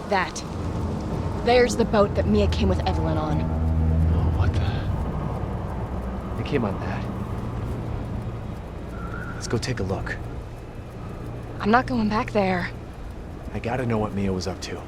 That. There's the boat that Mia came with Eveline on. Oh, what the... They came on that? Let's go take a look. I'm not going back there. I gotta know what Mia was up to.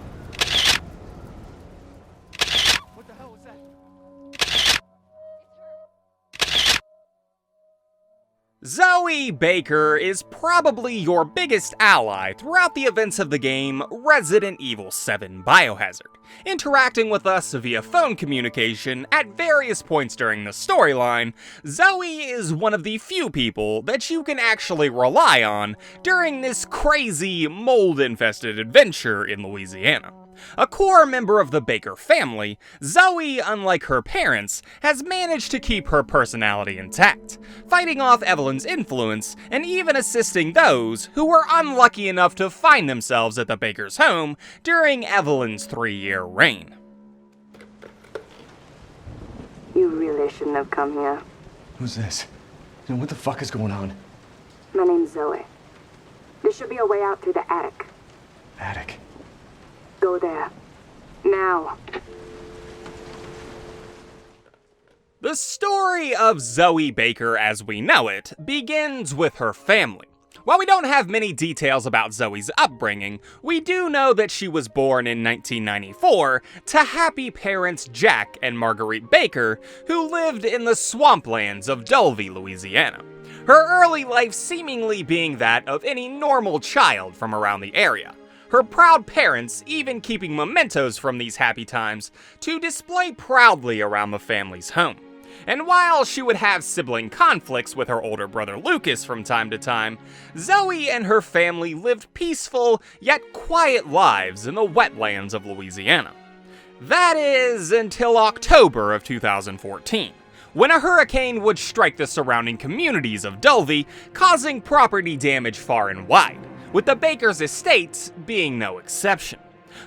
Zoe Baker is probably your biggest ally throughout the events of the game Resident Evil 7 BioHazard, interacting with us via phone communication at various points during the storyline. Zoe is one of the few people that you can actually rely on during this crazy, mold-infested adventure in Louisiana. A core member of the Baker family, Zoe, unlike her parents, has managed to keep her personality intact, fighting off Eveline's influence and even assisting those who were unlucky enough to find themselves at the Baker's home during Eveline's 3-year reign. You really shouldn't have come here. Who's this? And what the fuck is going on? My name's Zoe. There should be a way out through the attic. Attic. Go there. Now. The story of Zoe Baker as we know it begins with her family. While we don't have many details about Zoe's upbringing, we do know that she was born in 1994 to happy parents Jack and Marguerite Baker, who lived in the swamplands of Dulvey, Louisiana. Her early life seemingly being that of any normal child from around the area. Her proud parents even keeping mementos from these happy times to display proudly around the family's home. And while she would have sibling conflicts with her older brother Lucas from time to time, Zoe and her family lived peaceful yet quiet lives in the wetlands of Louisiana. That is, until October of 2014, when a hurricane would strike the surrounding communities of Dulvey, causing property damage far and wide, with the Baker's estates being no exception.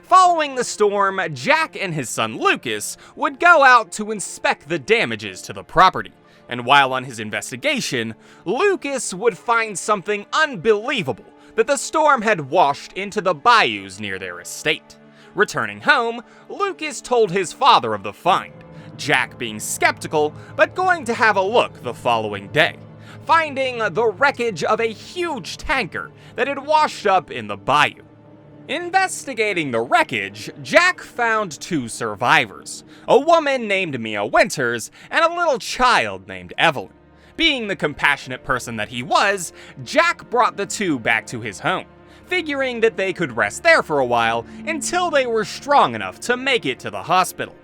Following the storm, Jack and his son Lucas would go out to inspect the damages to the property, and while on his investigation, Lucas would find something unbelievable that the storm had washed into the bayous near their estate. Returning home, Lucas told his father of the find, Jack being skeptical but going to have a look the following day, finding the wreckage of a huge tanker that had washed up in the bayou. Investigating the wreckage, Jack found 2 survivors, a woman named Mia Winters and a little child named Eveline. Being the compassionate person that he was, Jack brought the 2 back to his home, figuring that they could rest there for a while until they were strong enough to make it to the hospital.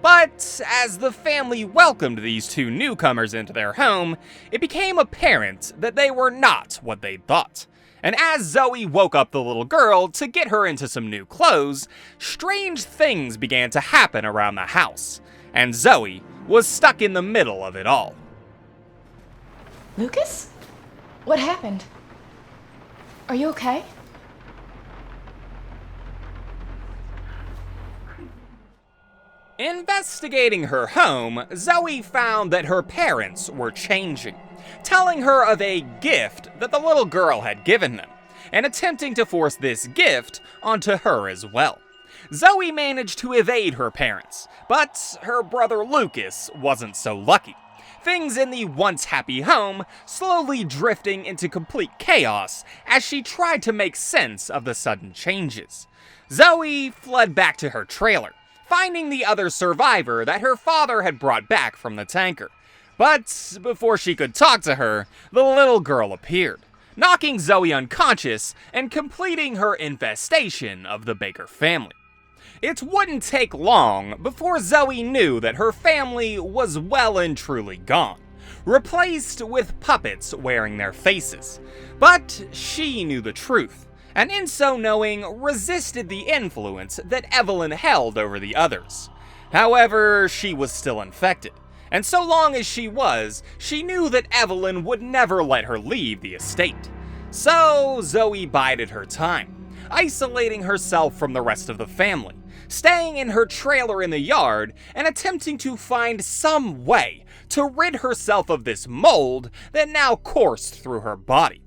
But as the family welcomed these 2 newcomers into their home, it became apparent that they were not what they thought. And as Zoe woke up the little girl to get her into some new clothes, strange things began to happen around the house, and Zoe was stuck in the middle of it all. Lucas? What happened? Are you okay? Investigating her home, Zoe found that her parents were changing, telling her of a gift that the little girl had given them, and attempting to force this gift onto her as well. Zoe managed to evade her parents, but her brother Lucas wasn't so lucky. Things in the once happy home slowly drifting into complete chaos as she tried to make sense of the sudden changes. Zoe fled back to her trailer, finding the other survivor that her father had brought back from the tanker. But before she could talk to her, the little girl appeared, knocking Zoe unconscious and completing her infestation of the Baker family. It wouldn't take long before Zoe knew that her family was well and truly gone, replaced with puppets wearing their faces. But she knew the truth, and in so knowing, resisted the influence that Eveline held over the others. However, she was still infected, and so long as she was, she knew that Eveline would never let her leave the estate. So Zoe bided her time, isolating herself from the rest of the family, staying in her trailer in the yard and attempting to find some way to rid herself of this mold that now coursed through her body.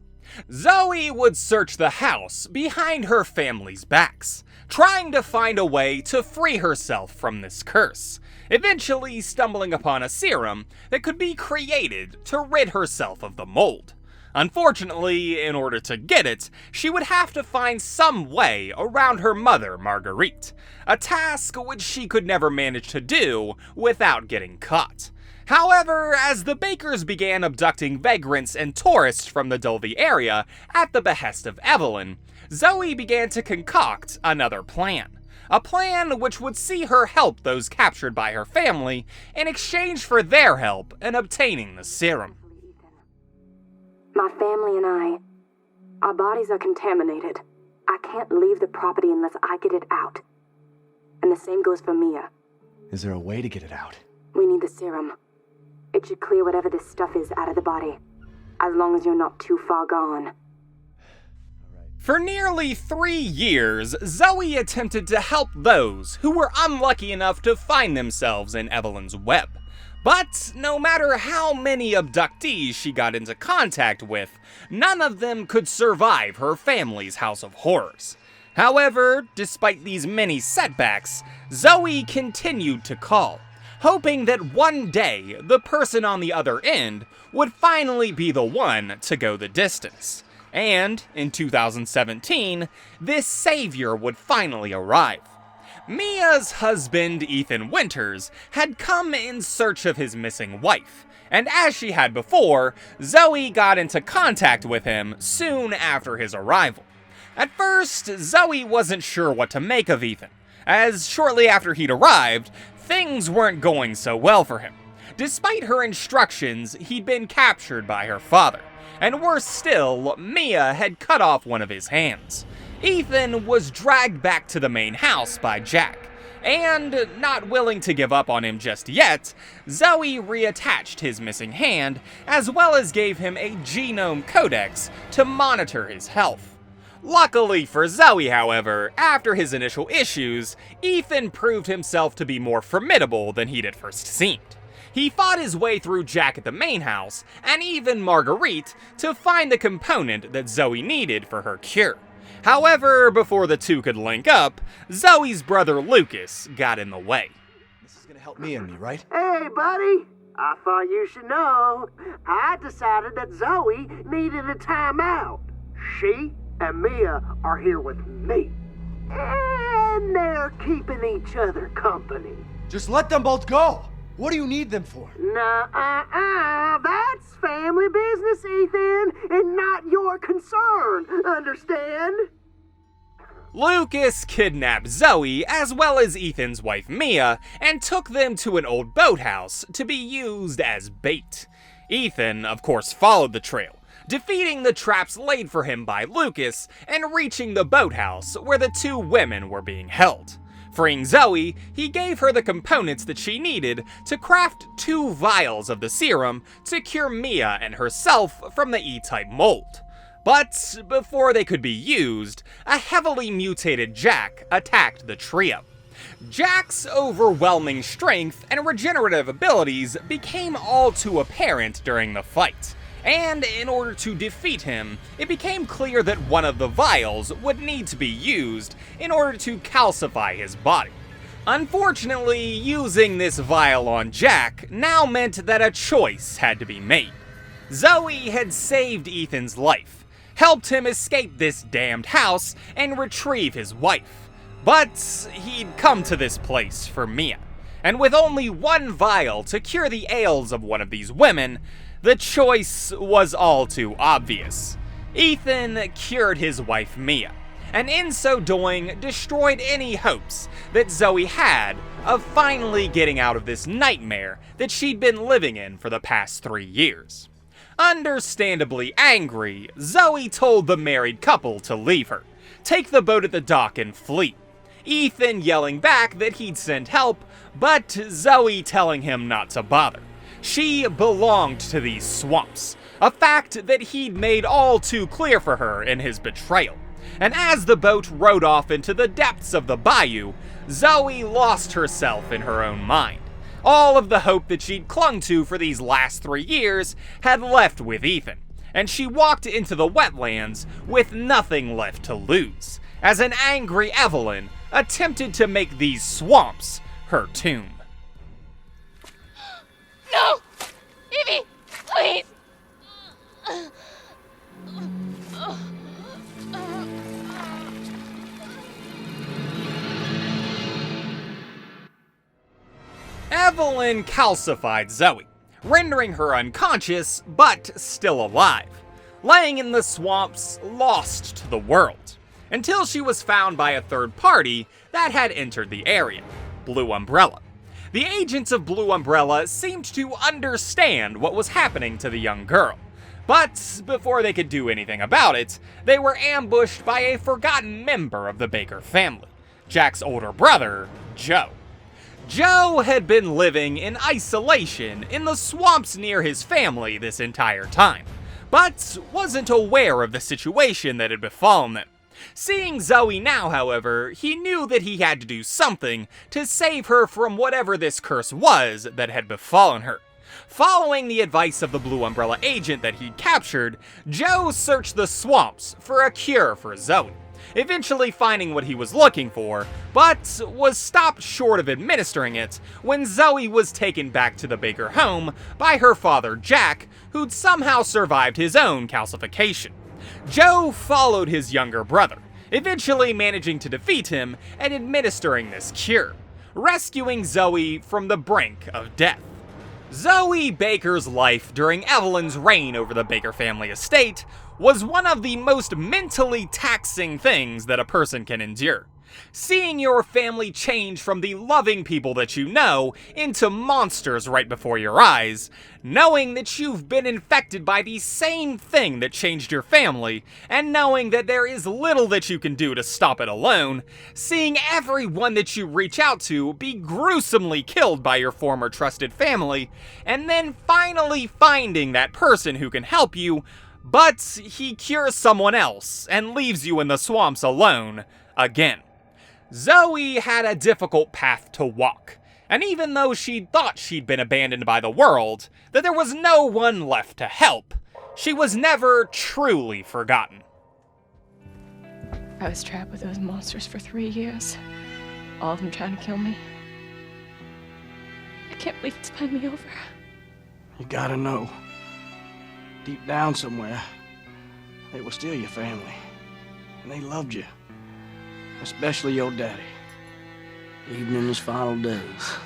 Zoe would search the house behind her family's backs, trying to find a way to free herself from this curse, eventually stumbling upon a serum that could be created to rid herself of the mold. Unfortunately, in order to get it, she would have to find some way around her mother, Marguerite, a task which she could never manage to do without getting caught. However, as the Bakers began abducting vagrants and tourists from the Dulvey area at the behest of Eveline, Zoe began to concoct another plan. A plan which would see her help those captured by her family in exchange for their help in obtaining the serum. My family and our bodies are contaminated. I can't leave the property unless I get it out. And the same goes for Mia. Is there a way to get it out? We need the serum. It should clear whatever this stuff is out of the body, as long as you're not too far gone. For nearly 3 years, Zoe attempted to help those who were unlucky enough to find themselves in Eveline's web. But no matter how many abductees she got into contact with, none of them could survive her family's house of horrors. However, despite these many setbacks, Zoe continued to call, hoping that one day the person on the other end would finally be the one to go the distance. And in 2017, this savior would finally arrive. Mia's husband, Ethan Winters, had come in search of his missing wife, and as she had before, Zoe got into contact with him soon after his arrival. At first, Zoe wasn't sure what to make of Ethan, as shortly after he'd arrived, things weren't going so well for him. Despite her instructions, he'd been captured by her father, and worse still, Mia had cut off one of his hands. Ethan was dragged back to the main house by Jack, and not willing to give up on him just yet, Zoe reattached his missing hand, as well as gave him a genome codex to monitor his health. Luckily for Zoe, however, after his initial issues, Ethan proved himself to be more formidable than he'd at first seemed. He fought his way through Jack at the main house, and even Marguerite, to find the component that Zoe needed for her cure. However, before the two could link up, Zoe's brother Lucas got in the way. This is gonna help me and me, right? Hey, buddy. I thought you should know. I decided that Zoe needed a timeout. She and Mia are here with me. And they're keeping each other company. Just let them both go! What do you need them for? Nah, that's family business, Ethan, and not your concern, understand? Lucas kidnapped Zoe as well as Ethan's wife Mia and took them to an old boathouse to be used as bait. Ethan, of course, followed the trail, defeating the traps laid for him by Lucas and reaching the boathouse where the two women were being held. Freeing Zoe, he gave her the components that she needed to craft 2 vials of the serum to cure Mia and herself from the E-type mold. But before they could be used, a heavily mutated Jack attacked the trio. Jack's overwhelming strength and regenerative abilities became all too apparent during the fight, and in order to defeat him, it became clear that one of the vials would need to be used in order to calcify his body. Unfortunately, using this vial on Jack now meant that a choice had to be made. Zoe had saved Ethan's life, helped him escape this damned house, and retrieve his wife. But he'd come to this place for Mia, and with only 1 vial to cure the ails of one of these women, the choice was all too obvious. Ethan cured his wife Mia, and in so doing destroyed any hopes that Zoe had of finally getting out of this nightmare that she'd been living in for the past 3 years. Understandably angry, Zoe told the married couple to leave her, take the boat at the dock and flee. Ethan yelling back that he'd send help, but Zoe telling him not to bother. She belonged to these swamps, a fact that he'd made all too clear for her in his betrayal. And as the boat rode off into the depths of the bayou, Zoe lost herself in her own mind. All of the hope that she'd clung to for these last 3 years had left with Ethan, and she walked into the wetlands with nothing left to lose, as an angry Eveline attempted to make these swamps her tomb. No! Evie, please! Eveline calcified Zoe, rendering her unconscious but still alive, laying in the swamps, lost to the world, until she was found by a third party that had entered the area, Blue Umbrella. The agents of Blue Umbrella seemed to understand what was happening to the young girl, but before they could do anything about it, they were ambushed by a forgotten member of the Baker family, Jack's older brother, Joe. Joe had been living in isolation in the swamps near his family this entire time, but wasn't aware of the situation that had befallen them. Seeing Zoe now, however, he knew that he had to do something to save her from whatever this curse was that had befallen her. Following the advice of the Blue Umbrella agent that he'd captured, Joe searched the swamps for a cure for Zoe, eventually finding what he was looking for, but was stopped short of administering it when Zoe was taken back to the Baker home by her father Jack, who'd somehow survived his own calcification. Joe followed his younger brother, eventually managing to defeat him and administering this cure, rescuing Zoe from the brink of death. Zoe Baker's life during Eveline's reign over the Baker family estate was one of the most mentally taxing things that a person can endure. Seeing your family change from the loving people that you know into monsters right before your eyes, knowing that you've been infected by the same thing that changed your family, and knowing that there is little that you can do to stop it alone, seeing everyone that you reach out to be gruesomely killed by your former trusted family, and then finally finding that person who can help you, but he cures someone else and leaves you in the swamps alone again. Zoe had a difficult path to walk, and even though she thought she'd been abandoned by the world, that there was no one left to help, she was never truly forgotten. I was trapped with those monsters for 3 years. All of them trying to kill me. I can't believe it's finally over. You gotta know, deep down somewhere, they were still your family, and they loved you. Especially your daddy, even in his final days.